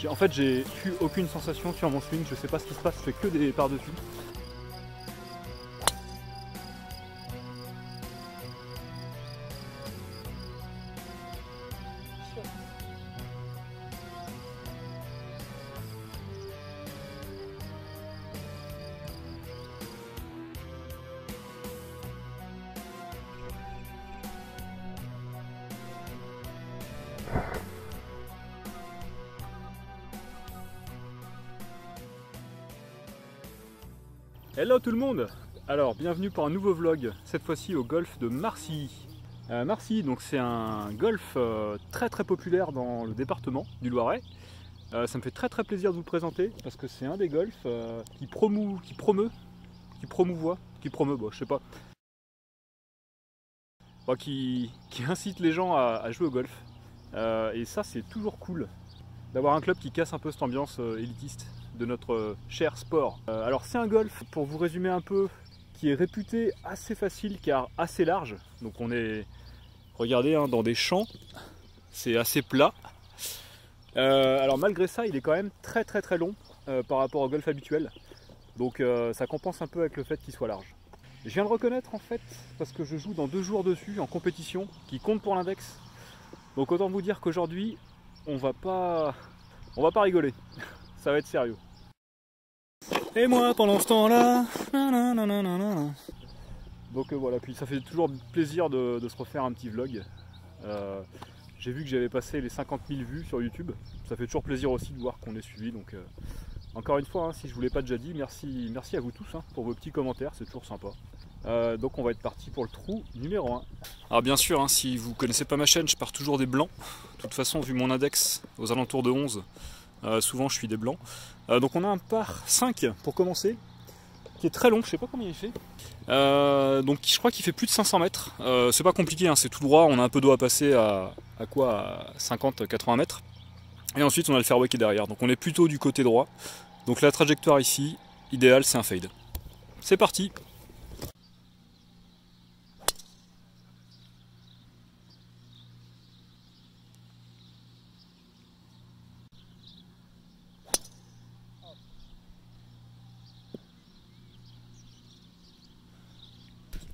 En fait, j'ai eu aucune sensation sur mon swing, je sais pas ce qui se passe, je fais que des par-dessus. Hello tout le monde. Alors bienvenue pour un nouveau vlog, cette fois-ci au golfe de Marcilly. Marcilly, donc c'est un golfe très populaire dans le département du Loiret. Ça me fait très plaisir de vous le présenter parce que c'est un des golfs qui promeut, bon, je sais pas, bon, qui incite les gens à jouer au golf. Et ça c'est toujours cool d'avoir un club qui casse un peu cette ambiance élitiste de notre cher sport. Alors c'est un golf, pour vous résumer un peu, qui est réputé assez facile car assez large. Donc on est, regardez, hein, dans des champs, c'est assez plat. Alors malgré ça, il est quand même très long par rapport au golf habituel. Donc ça compense un peu avec le fait qu'il soit large. Je viens de reconnaître en fait, parce que je joue dans 2 jours dessus en compétition, qui compte pour l'index. Donc autant vous dire qu'aujourd'hui, on va pas rigoler. Ça va être sérieux. Et moi pendant ce temps-là, donc voilà, puis ça fait toujours plaisir de se refaire un petit vlog. J'ai vu que j'avais passé les 50 000 vues sur YouTube. Ça fait toujours plaisir aussi de voir qu'on est suivi. Donc encore une fois, hein, si je ne vous l'ai pas déjà dit, merci à vous tous hein, pour vos petits commentaires, c'est toujours sympa. Donc on va être parti pour le trou numéro 1. Alors bien sûr, hein, si vous ne connaissez pas ma chaîne, je pars toujours des blancs. De toute façon, vu mon index aux alentours de 11, souvent je suis des blancs. Donc on a un par 5 pour commencer, qui est très long, je sais pas combien il fait. Donc je crois qu'il fait plus de 500 mètres. C'est pas compliqué, hein, c'est tout droit, on a un peu d'eau à passer à 50-80 mètres. Et ensuite on a le fairway qui est derrière, donc on est plutôt du côté droit. Donc la trajectoire ici, idéale, c'est un fade. C'est parti.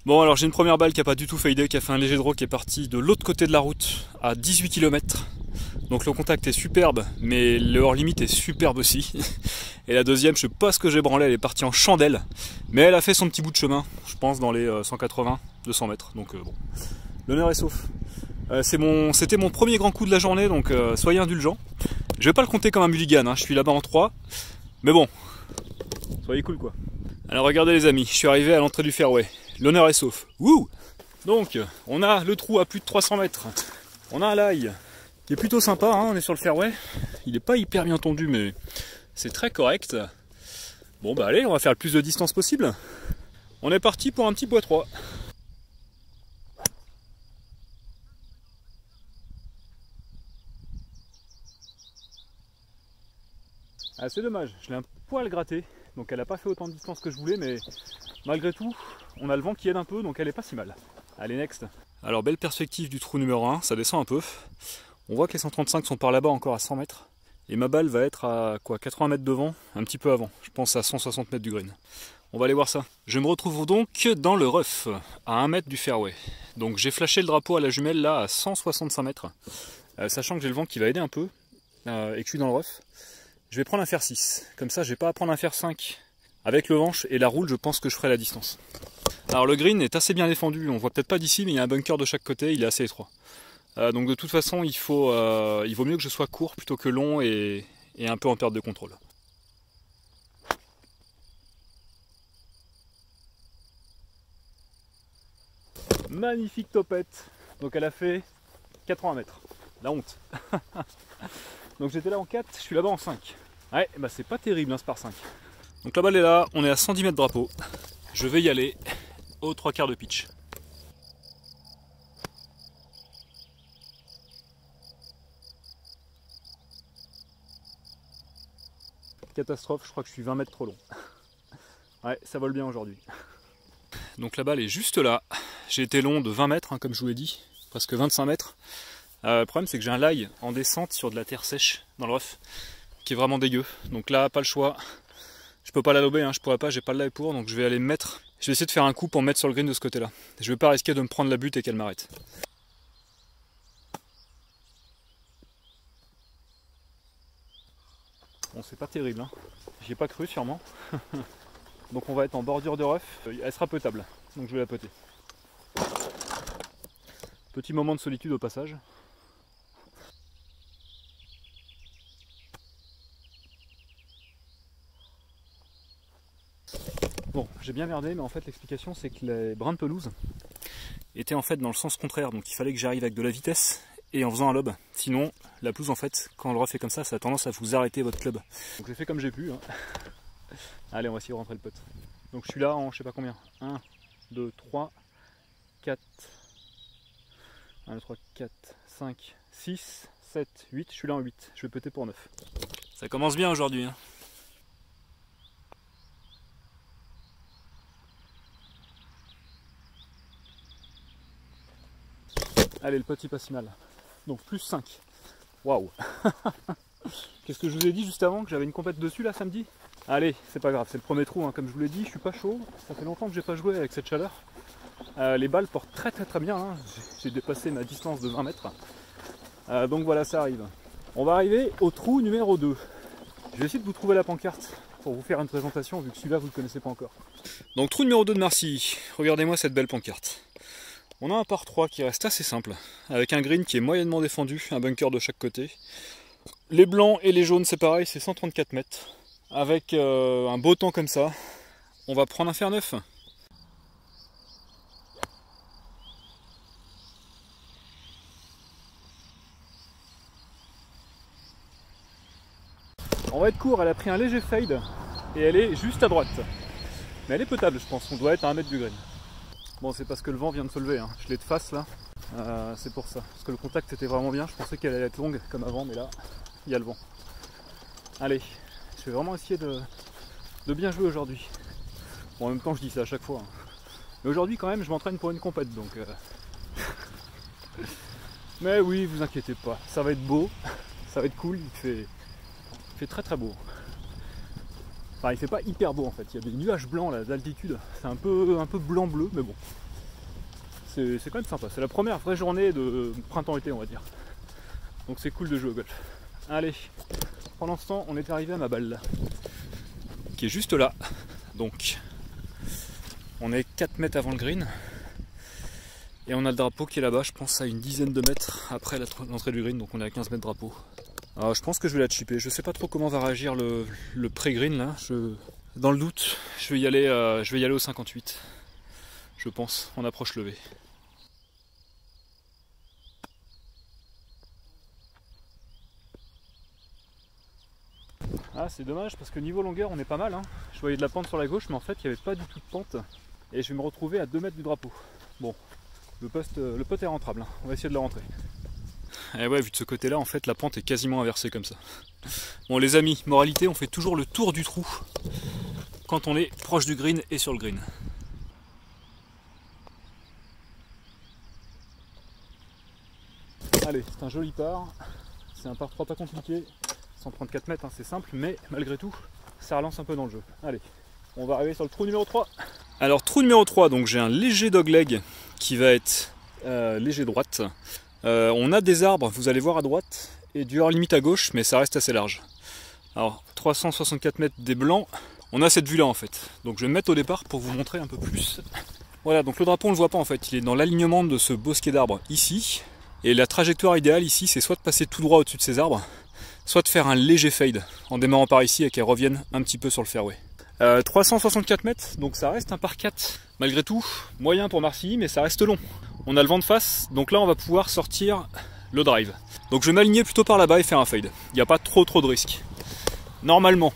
Bon, alors j'ai une première balle qui n'a pas du tout fadé, qui a fait un léger draw, qui est parti de l'autre côté de la route à 18 km. Donc le contact est superbe, mais le hors limite est superbe aussi. Et la deuxième, je sais pas ce que j'ai branlé, elle est partie en chandelle, mais elle a fait son petit bout de chemin, je pense dans les 180-200 mètres. Donc bon, l'honneur est sauf. C'était mon premier grand coup de la journée, donc soyez indulgents. Je vais pas le compter comme un mulligan, hein, je suis là-bas en 3, mais bon, soyez cool quoi. Alors regardez les amis, je suis arrivé à l'entrée du fairway. L'honneur est sauf. Wouh! Donc, on a le trou à plus de 300 mètres. On a un lie qui est plutôt sympa, hein, on est sur le fairway. Il n'est pas hyper bien tendu, mais c'est très correct. Bon bah allez, on va faire le plus de distance possible. On est parti pour un petit bois 3. Ah, c'est dommage, je l'ai un poil gratté. Donc elle n'a pas fait autant de distance que je voulais, mais malgré tout, on a le vent qui aide un peu, donc elle est pas si mal. Allez, next. Alors belle perspective du trou numéro 1, ça descend un peu. On voit que les 135 sont par là-bas encore à 100 mètres. Et ma balle va être à quoi, 80 mètres devant, un petit peu avant. Je pense à 160 mètres du green. On va aller voir ça. Je me retrouve donc dans le rough, à 1 mètre du fairway. Donc j'ai flashé le drapeau à la jumelle là à 165 mètres. Sachant que j'ai le vent qui va aider un peu, et que je suis dans le rough. Je vais prendre un fer 6, comme ça j'ai pas à prendre un fer 5 avec le manche et la roule, je pense que je ferai la distance. Alors le green est assez bien défendu, on voit peut-être pas d'ici mais il y a un bunker de chaque côté, il est assez étroit. Donc de toute façon il vaut mieux que je sois court plutôt que long et un peu en perte de contrôle. Magnifique topette, donc elle a fait 80 mètres, la honte. Donc j'étais là en 4, je suis là-bas en 5. Ouais, bah c'est pas terrible hein, ce par 5. Donc la balle est là, on est à 110 mètres drapeau. Je vais y aller aux 3/4 de pitch. Catastrophe, je crois que je suis 20 mètres trop long. Ouais, ça vole bien aujourd'hui. Donc la balle est juste là. J'ai été long de 20 mètres, hein, comme je vous l'ai dit, presque 25 mètres. Le problème c'est que j'ai un lie en descente sur de la terre sèche dans le rough. qui est vraiment dégueu. Donc là, pas le choix. Je peux pas la lober, hein, je pourrais pas, j'ai pas le live pour, donc je vais aller me mettre. Je vais essayer de faire un coup pour me mettre sur le green de ce côté-là. Je vais pas risquer de me prendre la butte et qu'elle m'arrête. Bon, c'est pas terrible, hein. J'y ai pas cru sûrement. Donc on va être en bordure de rough. Elle sera potable, donc je vais la poter. Petit moment de solitude au passage. Bon, j'ai bien merdé, mais en fait l'explication c'est que les brins de pelouse étaient en fait dans le sens contraire, donc il fallait que j'arrive avec de la vitesse et en faisant un lob. Sinon, la pelouse en fait, quand le rough est comme ça a tendance à vous arrêter votre club. Donc j'ai fait comme j'ai pu. Hein. Allez, on va essayer de rentrer le pote. Donc je suis là en je sais pas combien. 1, 2, 3, 4, 1, 2, 3, 4, 5, 6, 7, 8. Je suis là en 8. Je vais péter pour 9. Ça commence bien aujourd'hui. Hein. Allez, le pote il passe si mal. Donc plus 5. Waouh. Qu'est-ce que je vous ai dit juste avant que j'avais une compète dessus là samedi? Allez, c'est pas grave, c'est le premier trou, hein. Comme je vous l'ai dit, je suis pas chaud. Ça fait longtemps que j'ai pas joué avec cette chaleur. Les balles portent très bien. Hein. J'ai dépassé ma distance de 20 mètres. Donc voilà, ça arrive. On va arriver au trou numéro 2. Je vais essayer de vous trouver la pancarte pour vous faire une présentation vu que celui-là vous le connaissez pas encore. Donc trou numéro 2 de Marcy. Regardez-moi cette belle pancarte. On a un par 3 qui reste assez simple, avec un green qui est moyennement défendu, un bunker de chaque côté. Les blancs et les jaunes c'est pareil, c'est 134 mètres. Avec un beau temps comme ça, on va prendre un fer neuf. On va être court, elle a pris un léger fade et elle est juste à droite. Mais elle est potable je pense, on doit être à 1 mètre du green. Bon, c'est parce que le vent vient de se lever, hein. Je l'ai de face là, c'est pour ça. Parce que le contact était vraiment bien, je pensais qu'elle allait être longue comme avant, mais là, il y a le vent. Allez, je vais vraiment essayer de bien jouer aujourd'hui. Bon, en même temps, je dis ça à chaque fois. Hein. Mais aujourd'hui, quand même, je m'entraîne pour une compète, donc... Mais oui, vous inquiétez pas, ça va être beau, ça va être cool, il fait très beau. Enfin, il fait pas hyper beau en fait, il y a des nuages blancs là d'altitude, c'est un peu blanc-bleu, mais bon. C'est quand même sympa, c'est la première vraie journée de printemps-été on va dire. Donc c'est cool de jouer au golf. Allez, pendant ce temps on est arrivé à ma balle là, qui est juste là. Donc on est 4 mètres avant le green. Et on a le drapeau qui est là-bas, je pense à une dizaine de mètres après l'entrée du green, donc on est à 15 mètres drapeau. Alors, je pense que je vais la chipper, je sais pas trop comment va réagir le pré-green là. Dans le doute, je vais y aller au 58. Je pense, en approche levée. Ah, c'est dommage parce que niveau longueur on est pas mal. Hein. Je voyais de la pente sur la gauche, mais en fait il n'y avait pas du tout de pente. Et je vais me retrouver à 2 mètres du drapeau. Bon, le pote est rentrable, hein. On va essayer de le rentrer. Et ouais, vu de ce côté-là, en fait, la pente est quasiment inversée comme ça. Bon, les amis, moralité, on fait toujours le tour du trou quand on est proche du green et sur le green. Allez, c'est un joli par. C'est un par 3 pas compliqué. 134 mètres, hein, c'est simple, mais malgré tout, ça relance un peu dans le jeu. Allez, on va arriver sur le trou numéro 3. Alors, trou numéro 3, donc j'ai un léger dogleg qui va être léger droite. On a des arbres, vous allez voir à droite, et du hors limite à gauche, mais ça reste assez large. Alors, 364 mètres des blancs, on a cette vue-là en fait. Donc je vais me mettre au départ pour vous montrer un peu plus. Voilà, donc le drapeau on le voit pas en fait, il est dans l'alignement de ce bosquet d'arbres ici. Et la trajectoire idéale ici, c'est soit de passer tout droit au-dessus de ces arbres, soit de faire un léger fade en démarrant par ici et qu'elle revienne un petit peu sur le fairway. 364 mètres, donc ça reste un par 4. Malgré tout, moyen pour Marcy, mais ça reste long. On a le vent de face, donc là on va pouvoir sortir le drive. Donc je vais m'aligner plutôt par là-bas et faire un fade. Il n'y a pas trop de risques. Normalement.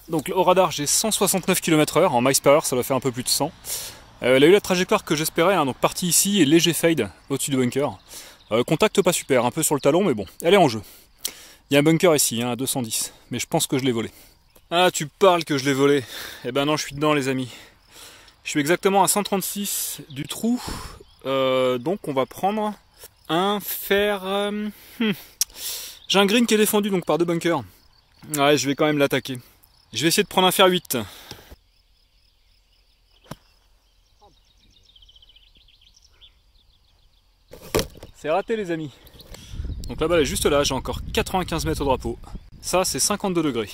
Donc au radar j'ai 169 km/h, en miles per hour ça doit faire un peu plus de 100. Elle a eu la trajectoire que j'espérais, hein, donc partie ici et léger fade au-dessus du bunker. Contact pas super, un peu sur le talon, mais bon, elle est en jeu. Il y a un bunker ici, hein, à 210, mais je pense que je l'ai volé. Ah, tu parles que je l'ai volé. Eh ben non, je suis dedans les amis. Je suis exactement à 136 du trou. Donc on va prendre un fer... J'ai un green qui est défendu donc par 2 bunkers. Ouais, je vais quand même l'attaquer. Je vais essayer de prendre un fer 8. C'est raté les amis. Donc la balle est juste là, j'ai encore 95 mètres au drapeau. Ça c'est 52 degrés.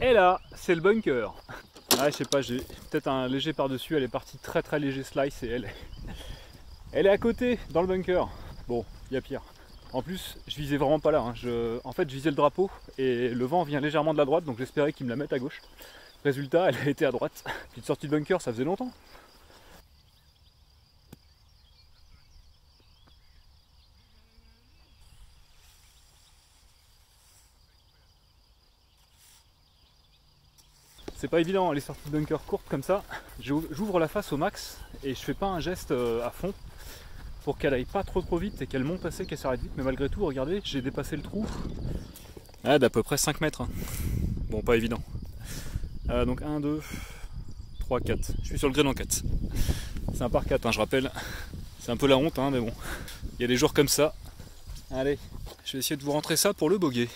Et là, c'est le bunker. Ah, je sais pas, j'ai peut-être un léger par-dessus, elle est partie très léger slice et elle est à côté, dans le bunker. Bon, il y a pire. En plus, je visais vraiment pas là. Hein. En fait, je visais le drapeau et le vent vient légèrement de la droite, donc j'espérais qu'il me la mette à gauche. Résultat, elle a été à droite. Petite sortie de bunker, ça faisait longtemps. C'est pas évident, les sorties de bunker courtes comme ça. J'ouvre la face au max et je fais pas un geste à fond pour qu'elle aille pas trop vite et qu'elle monte assez, qu'elle s'arrête vite. Mais malgré tout, regardez, j'ai dépassé le trou d'à peu près 5 mètres. Hein. Bon, pas évident. Donc 1, 2, 3, 4. Je suis sur le green en 4. C'est un par 4, hein, je rappelle. C'est un peu la honte, hein, mais bon. Il y a des jours comme ça. Allez, je vais essayer de vous rentrer ça pour le bogey.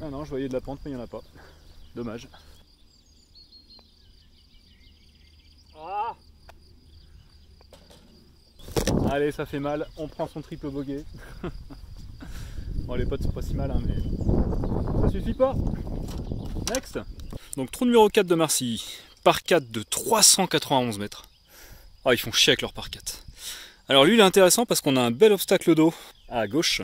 Ah non, je voyais de la pente, mais il n'y en a pas. Dommage. Ah, allez, ça fait mal. On prend son triple bogey. Bon, les potes, c'est pas si mal, hein, mais ça suffit pas. Next. Donc, trou numéro 4 de Marcy. Par 4 de 391 mètres. Ah, ils font chier avec leur par 4. Alors, lui, il est intéressant parce qu'on a un bel obstacle d'eau à gauche.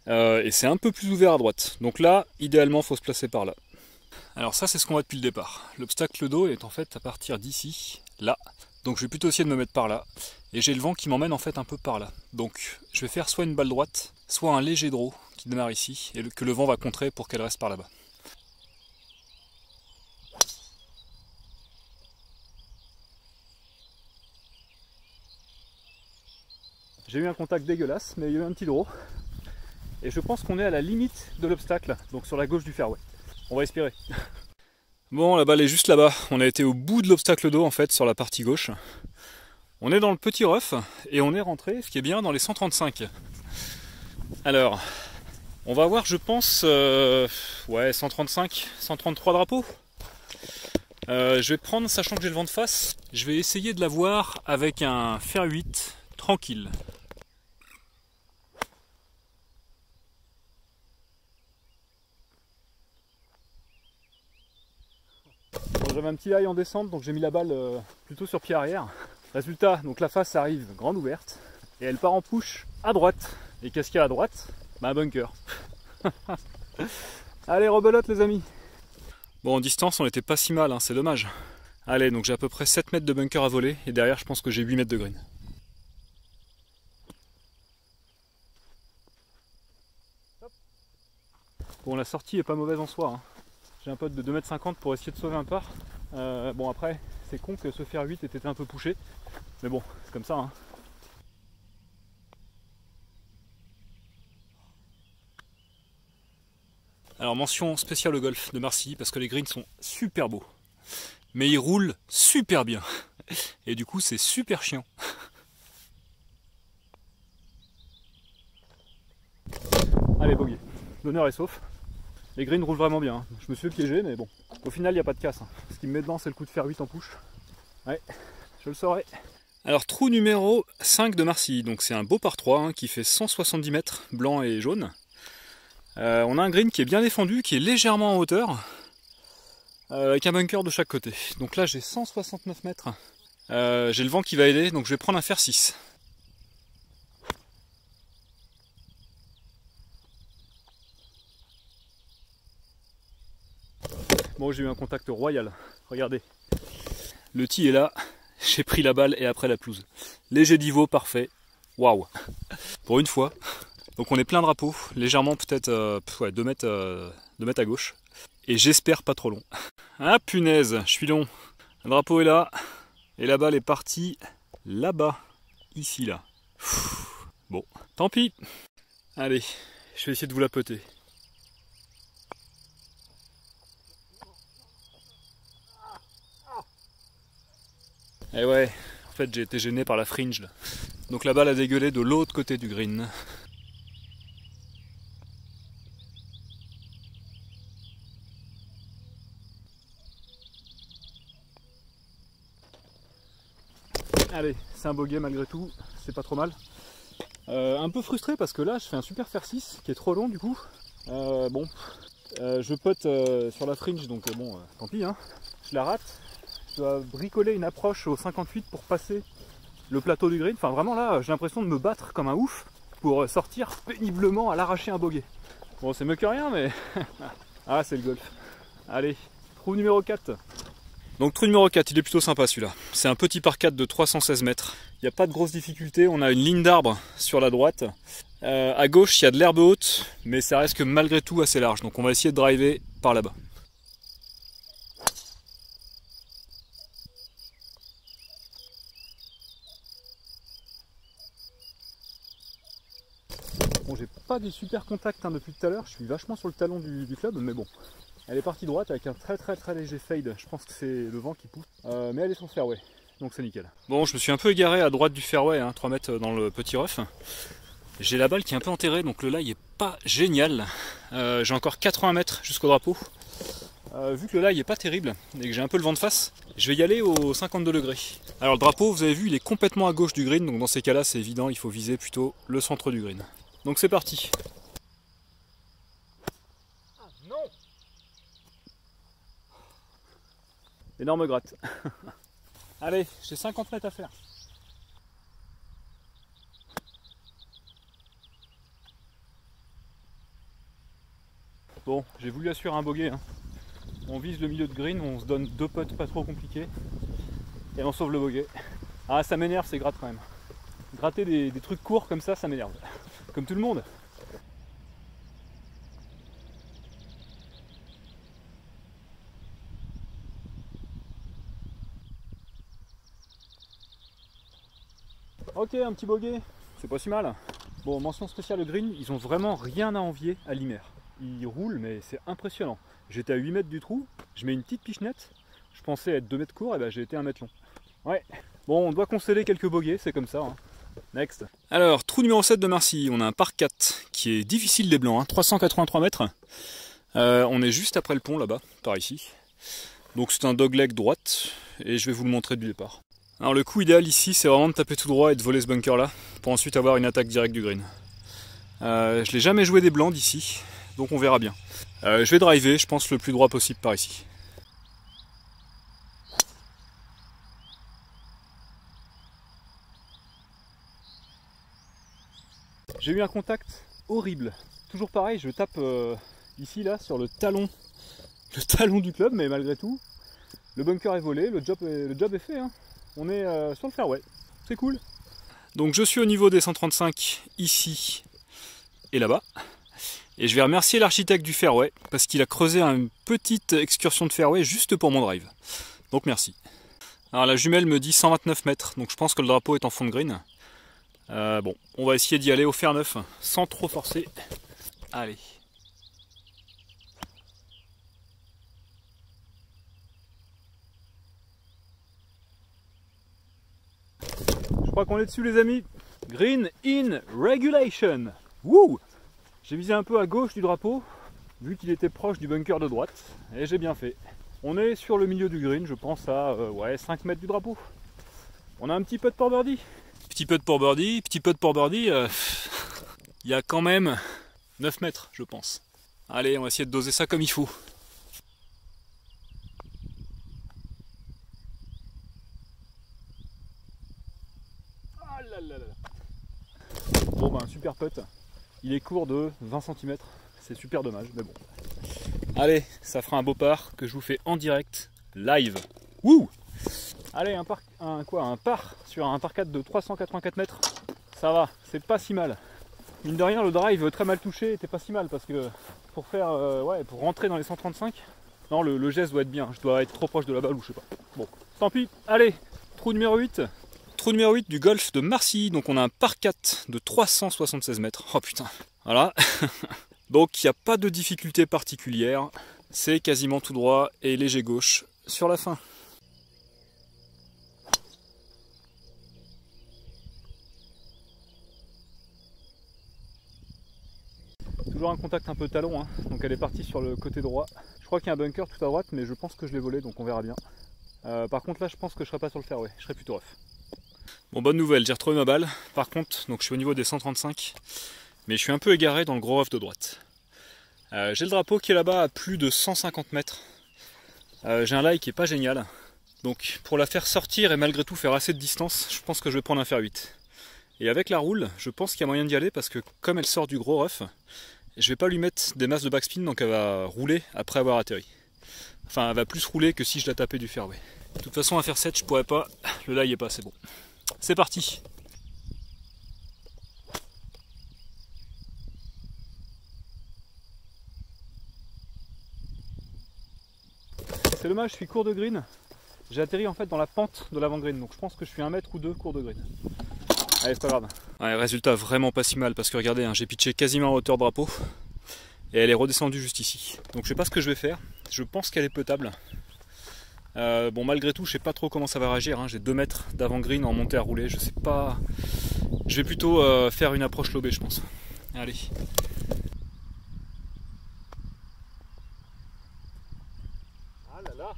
Et c'est un peu plus ouvert à droite. Donc là, idéalement, il faut se placer par là. Alors ça, c'est ce qu'on voit depuis le départ. L'obstacle d'eau est en fait à partir d'ici, là. Donc je vais plutôt essayer de me mettre par là. Et j'ai le vent qui m'emmène en fait un peu par là. Donc je vais faire soit une balle droite, soit un léger draw qui démarre ici, et que le vent va contrer pour qu'elle reste par là-bas. J'ai eu un contact dégueulasse, mais il y a eu un petit draw. Et je pense qu'on est à la limite de l'obstacle, donc sur la gauche du fairway. On va espérer. Bon, la balle est juste là-bas. On a été au bout de l'obstacle d'eau en fait, sur la partie gauche. On est dans le petit rough et on est rentré, ce qui est bien, dans les 135. Alors, on va avoir, je pense, ouais, 135, 133 drapeaux. Je vais prendre, sachant que j'ai le vent de face, je vais essayer de l'avoir avec un fer 8 tranquille. Bon, j'avais un petit high en descente, donc j'ai mis la balle plutôt sur pied arrière. Résultat, donc la face arrive grande ouverte et elle part en push à droite. Et qu'est-ce qu'il y a à droite? Bah, un bunker. Allez, rebelote les amis. Bon, en distance, on n'était pas si mal, hein, c'est dommage. Allez, donc j'ai à peu près 7 mètres de bunker à voler et derrière, je pense que j'ai 8 mètres de green. Bon, la sortie est pas mauvaise en soi. Hein. J'ai un pote de 2,50 m pour essayer de sauver un par. Bon, après, c'est con que ce fer 8 ait été un peu poussé. Mais bon, c'est comme ça. Hein. Alors, mention spéciale au golf de Marcy, parce que les greens sont super beaux. Mais ils roulent super bien. Et du coup, c'est super chiant. Allez, bogey. L'honneur est sauf. Les greens roulent vraiment bien. Je me suis fait piéger, mais bon. Au final, il n'y a pas de casse. Ce qui me met dedans, c'est le coup de fer 8 en push. Ouais, je le saurai. Alors, trou numéro 5 de Marcy. Donc, c'est un beau par 3 hein, qui fait 170 mètres, blanc et jaune. On a un green qui est bien défendu, qui est légèrement en hauteur, avec un bunker de chaque côté. Donc là, j'ai 169 mètres. J'ai le vent qui va aider, donc je vais prendre un fer 6. Bon, j'ai eu un contact royal. Regardez. Le tee est là. J'ai pris la balle et après la pelouse. Léger divot, parfait. Waouh. Pour une fois. Donc on est plein drapeau. Légèrement peut-être ouais, 2 mètres à gauche. et j'espère pas trop long. Ah punaise, je suis long. Le drapeau est là, et la balle est partie là-bas, ici là. Bon, tant pis. Allez, je vais essayer de vous la poter. Et ouais, en fait j'ai été gêné par la fringe là. Donc la balle a dégueulé de l'autre côté du green. Allez, c'est un bogey malgré tout, c'est pas trop mal. Un peu frustré parce que là je fais un super fer 6 qui est trop long du coup. Je pote sur la fringe donc tant pis hein. Je la rate. Je dois bricoler une approche au 58 pour passer le plateau du green. Enfin vraiment là j'ai l'impression de me battre comme un ouf pour sortir péniblement à l'arracher un bogey. Bon c'est mieux que rien mais ah c'est le golf. Allez, trou numéro 4. Donc trou numéro 4, il est plutôt sympa celui-là. C'est un petit par 4 de 316 mètres. Il n'y a pas de grosse difficulté, on a une ligne d'arbre sur la droite. À gauche, il y a de l'herbe haute, mais ça reste que malgré tout assez large. Donc on va essayer de driver par là-bas. Bon, j'ai pas des super contacts depuis tout à l'heure, je suis vachement sur le talon du club, mais bon. Elle est partie droite avec un très léger fade, je pense que c'est le vent qui pousse. Mais elle est sur le fairway, donc c'est nickel. Bon, je me suis un peu égaré à droite du fairway, hein, 3 mètres dans le petit rough. J'ai la balle qui est un peu enterrée, donc le lie est pas génial. J'ai encore 80 mètres jusqu'au drapeau. Vu que le lie est pas terrible et que j'ai un peu le vent de face, je vais y aller au 52 degrés. Alors le drapeau, vous avez vu, il est complètement à gauche du green, donc dans ces cas-là, c'est évident, il faut viser plutôt le centre du green. Donc c'est parti. Ah non! Énorme gratte. Allez, j'ai 50 mètres à faire. Bon, j'ai voulu assurer un bogey. Hein. On vise le milieu de green, on se donne 2 putts pas trop compliqués. Et on sauve le bogey. Ah, ça m'énerve ces grattes quand même. Gratter des trucs courts comme ça m'énerve. Comme tout le monde. Ok, un petit bogey, c'est pas si mal. Bon, mention spéciale au green, ils ont vraiment rien à envier à l'Imer. Ils roulent, mais c'est impressionnant. J'étais à 8 mètres du trou, je mets une petite pichenette, je pensais être 2 mètres court, et ben j'ai été 1 mètre long. Ouais, bon, on doit concéder quelques bogeys, c'est comme ça. Hein. Next. Alors, trou numéro 7 de Marcy, on a un par 4 qui est difficile des blancs, hein, 383 mètres. On est juste après le pont là-bas, par ici. Donc c'est un dogleg droite, et je vais vous le montrer du départ. Alors le coup idéal ici, c'est vraiment de taper tout droit et de voler ce bunker là, pour ensuite avoir une attaque directe du green. Je l'ai jamais joué des blancs d'ici, donc on verra bien. Je vais driver, je pense, le plus droit possible par ici. J'ai eu un contact horrible. Toujours pareil, je tape ici là sur le talon du club, mais malgré tout, le bunker est volé, le job est fait. Hein. On est sur le fairway, c'est cool. Donc je suis au niveau des 135 ici et là-bas. Et je vais remercier l'architecte du fairway parce qu'il a creusé une petite excursion de fairway juste pour mon drive. Donc merci. Alors la jumelle me dit 129 mètres, donc je pense que le drapeau est en fond de green. Bon, on va essayer d'y aller au fer neuf sans trop forcer. Allez. Je crois qu'on est dessus les amis. Green in regulation. Wouh! J'ai visé un peu à gauche du drapeau, vu qu'il était proche du bunker de droite, et j'ai bien fait. On est sur le milieu du green, je pense à 5 mètres du drapeau. On a un petit putt pour birdie. Petit putt pour birdie, il y a quand même 9 mètres je pense. Allez, on va essayer de doser ça comme il faut. Ah là là là. Bon ben super putt. Il est court de 20 cm, c'est super dommage, mais bon. Allez, ça fera un beau par que je vous fais en direct, live. Wouh! Allez, un par sur un par 4 de 384 mètres, ça va, c'est pas si mal. Mine de rien, le drive très mal touché était pas si mal parce que pour faire, pour rentrer dans les 135, Non, le geste doit être bien, je dois être trop proche de la balle ou je sais pas. Bon, tant pis. Allez, trou numéro 8. Trou numéro 8 du golf de Marcilly. Donc on a un par 4 de 376 mètres. Oh putain. Voilà. Donc il n'y a pas de difficulté particulière. C'est quasiment tout droit et léger gauche sur la fin. Toujours un contact un peu talon, hein. Donc elle est partie sur le côté droit. Je crois qu'il y a un bunker tout à droite, mais je pense que je l'ai volé, donc on verra bien. Par contre là je pense que je serai pas sur le fairway, je serai plutôt off. Bon, bonne nouvelle, j'ai retrouvé ma balle. Par contre, donc je suis au niveau des 135, mais je suis un peu égaré dans le gros rough de droite. J'ai le drapeau qui est là-bas à plus de 150 mètres. J'ai un lie qui est pas génial. Donc pour la faire sortir et malgré tout faire assez de distance, je pense que je vais prendre un fer 8. Et avec la roule, je pense qu'il y a moyen d'y aller parce que comme elle sort du gros rough, je vais pas lui mettre des masses de backspin, donc elle va rouler après avoir atterri. Enfin, elle va plus rouler que si je la tapais du fairway. De toute façon, à faire 7, je pourrais pas. Le lie est pas assez bon. C'est parti. C'est dommage, je suis court de green. J'ai atterri en fait dans la pente de l'avant-green, donc je pense que je suis 1 mètre ou 2 court de green. Allez, c'est pas grave. Ouais, résultat vraiment pas si mal parce que regardez, hein, j'ai pitché quasiment à hauteur drapeau et elle est redescendue juste ici. Donc je sais pas ce que je vais faire. Je pense qu'elle est potable. Bon, malgré tout, je sais pas trop comment ça va réagir. Hein. J'ai 2 mètres d'avant-green en montée à rouler. Je sais pas. Je vais plutôt faire une approche lobée, je pense. Allez. Ah là là.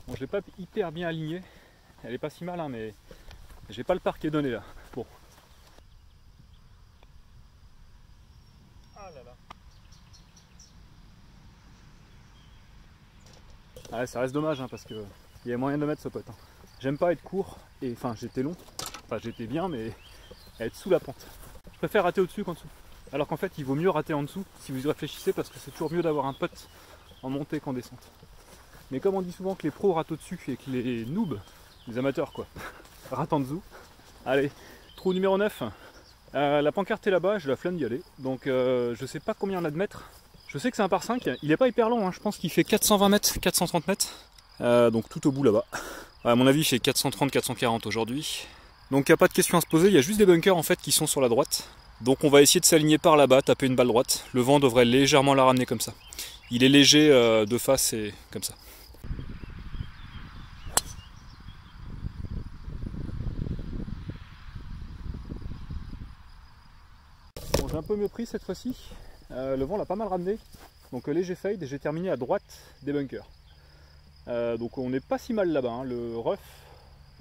Bon, je l'ai pas hyper bien alignée. Elle est pas si mal, hein, mais j'ai pas le par qui est donné là. Bon. Ah là là. Ah, ça reste dommage, hein, parce que il y a moyen de mettre ce pote. Hein. J'aime pas être court, et enfin j'étais long. Enfin j'étais bien, mais être sous la pente. Je préfère rater au-dessus qu'en dessous. Alors qu'en fait il vaut mieux rater en dessous si vous y réfléchissez, parce que c'est toujours mieux d'avoir un putt en montée qu'en descente. Mais comme on dit souvent que les pros ratent au-dessus et que les noobs, les amateurs quoi, ratent en dessous. Allez, trou numéro 9. La pancarte est là-bas, j'ai la flemme d'y aller. Donc je sais pas combien on a de mètres. Je sais que c'est un par 5, il est pas hyper long, hein. Je pense qu'il fait 420 mètres, 430 mètres. Donc tout au bout là-bas. À mon avis il fait 430-440 aujourd'hui. Donc il n'y a pas de question à se poser, il y a juste des bunkers en fait qui sont sur la droite. Donc on va essayer de s'aligner par là-bas, taper une balle droite. Le vent devrait légèrement la ramener comme ça. Il est léger de face et comme ça. Bon, j'ai un peu mieux pris cette fois-ci. Le vent l'a pas mal ramené. Donc léger fade et j'ai terminé à droite des bunkers. Donc on n'est pas si mal là-bas. Hein. Le rough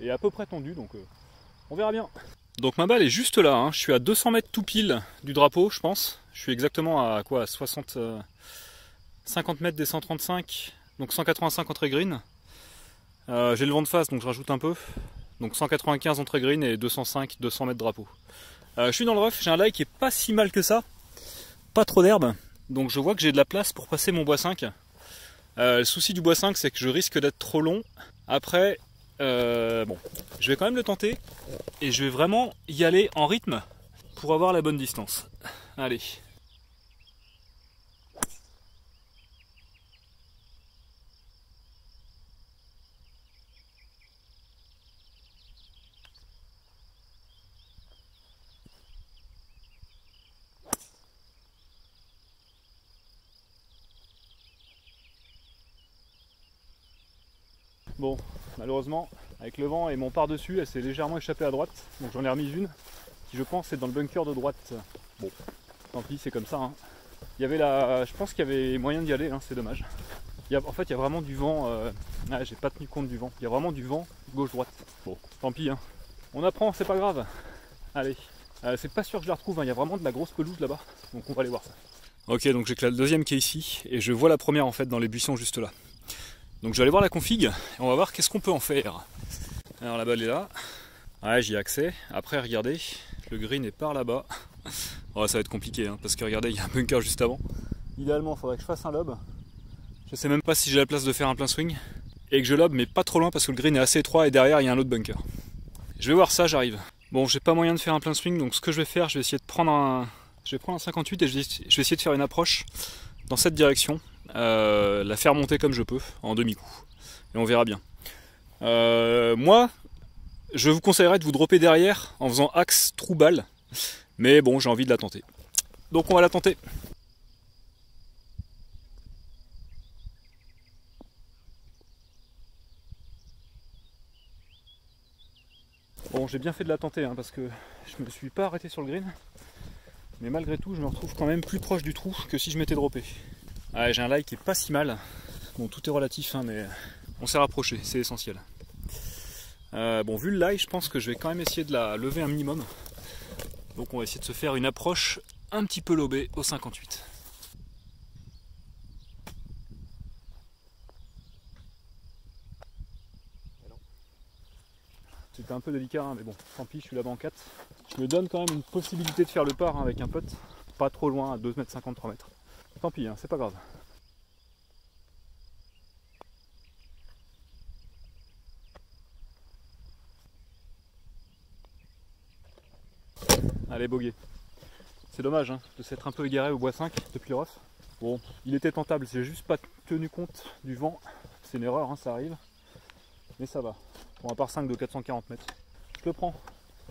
est à peu près tendu, donc on verra bien. Donc ma balle est juste là, hein. Je suis à 200 mètres tout pile du drapeau, je pense. Je suis exactement à quoi, 50 mètres des 135, donc 185 entrée green. J'ai le vent de face, donc je rajoute un peu. Donc 195 entrée green et 205, 200 mètres drapeau. Je suis dans le rough, j'ai un lie qui est pas si mal que ça. Pas trop d'herbe, donc je vois que j'ai de la place pour passer mon bois 5. Le souci du bois 5, c'est que je risque d'être trop long. Après, bon, je vais quand même le tenter et je vais vraiment y aller en rythme pour avoir la bonne distance. Allez. Bon, malheureusement, avec le vent et mon par-dessus, elle s'est légèrement échappée à droite. Donc j'en ai remis une, qui je pense est dans le bunker de droite. Bon, tant pis, c'est comme ça. Hein. Il y avait je pense qu'il y avait moyen d'y aller, hein, c'est dommage. En fait, il y a vraiment du vent. Ah, j'ai pas tenu compte du vent. Il y a vraiment du vent gauche-droite. Bon, tant pis. Hein. On apprend, c'est pas grave. Allez. C'est pas sûr que je la retrouve. Hein. Il y a vraiment de la grosse pelouse là-bas. Donc on va aller voir ça. Ok, donc j'ai que la deuxième qui est ici. Et je vois la première en fait dans les buissons juste là. Donc je vais aller voir la config et on va voir qu'est-ce qu'on peut en faire. Alors la balle est là. Ouais, j'y ai accès. Après, regardez, le green est par là-bas. Oh, ça va être compliqué hein, parce que regardez, il y a un bunker juste avant. Idéalement, il faudrait que je fasse un lob. Je sais même pas si j'ai la place de faire un plein swing. Et que je lob, mais pas trop loin parce que le green est assez étroit et derrière, il y a un autre bunker. Je vais voir ça, j'arrive. Bon, j'ai pas moyen de faire un plein swing, donc ce que je vais faire, je vais essayer de prendre un... Je vais prendre un 58 et je vais essayer de faire une approche dans cette direction. la faire monter comme je peux, en demi-coup. Et on verra bien. Moi, je vous conseillerais de vous dropper derrière en faisant axe trou balle. Mais bon, j'ai envie de la tenter. Donc on va la tenter. Bon, j'ai bien fait de la tenter, hein, parce que je me suis pas arrêté sur le green. Mais malgré tout, je me retrouve quand même plus proche du trou que si je m'étais droppé. Ah, j'ai un lie qui est pas si mal. Bon, tout est relatif, hein, mais on s'est rapproché, c'est essentiel. Bon, vu le lie, je pense que je vais quand même essayer de la lever un minimum. Donc on va essayer de se faire une approche un petit peu lobée au 58. C'était un peu délicat, hein, mais bon, tant pis, je suis là-bas en 4. Je me donne quand même une possibilité de faire le par, hein, avec un pote, pas trop loin, à 2,50 m, 3 m. Tant pis, hein, c'est pas grave. Allez, bogey. C'est dommage, hein, de s'être un peu égaré au bois 5 depuis le ref. Bon, il était tentable, j'ai juste pas tenu compte du vent. C'est une erreur, hein, ça arrive. Mais ça va. Pour un par 5 de 440 mètres. Je le prends.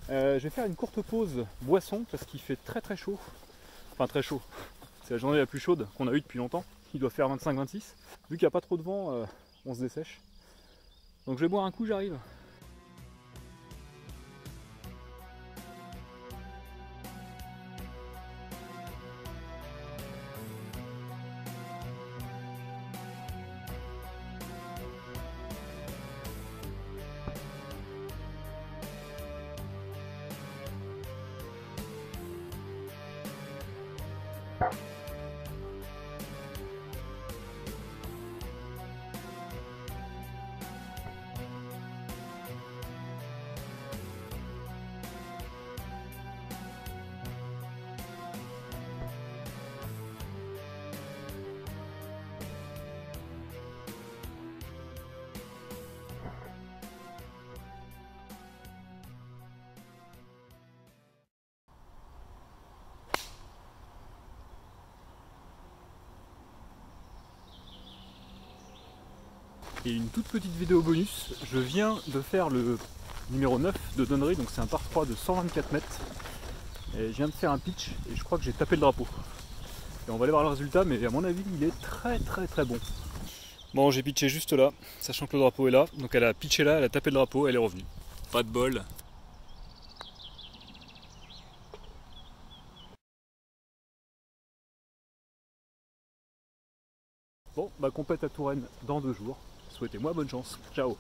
Je vais faire une courte pause boisson parce qu'il fait très très chaud. Enfin très chaud. C'est la journée la plus chaude qu'on a eue depuis longtemps. Il doit faire 25-26. Vu qu'il n'y a pas trop de vent, on se dessèche. Donc je vais boire un coup, j'arrive. Et une toute petite vidéo bonus, je viens de faire le numéro 9 de Donnery, donc c'est un par 3 de 124 mètres. Et je viens de faire un pitch et je crois que j'ai tapé le drapeau. Et on va aller voir le résultat, mais à mon avis il est très très très bon. Bon, j'ai pitché juste là, sachant que le drapeau est là. Donc elle a pitché là, elle a tapé le drapeau, elle est revenue. Pas de bol. Bon, bah compète à Touraine dans 2 jours. Souhaitez-moi bonne chance. Ciao.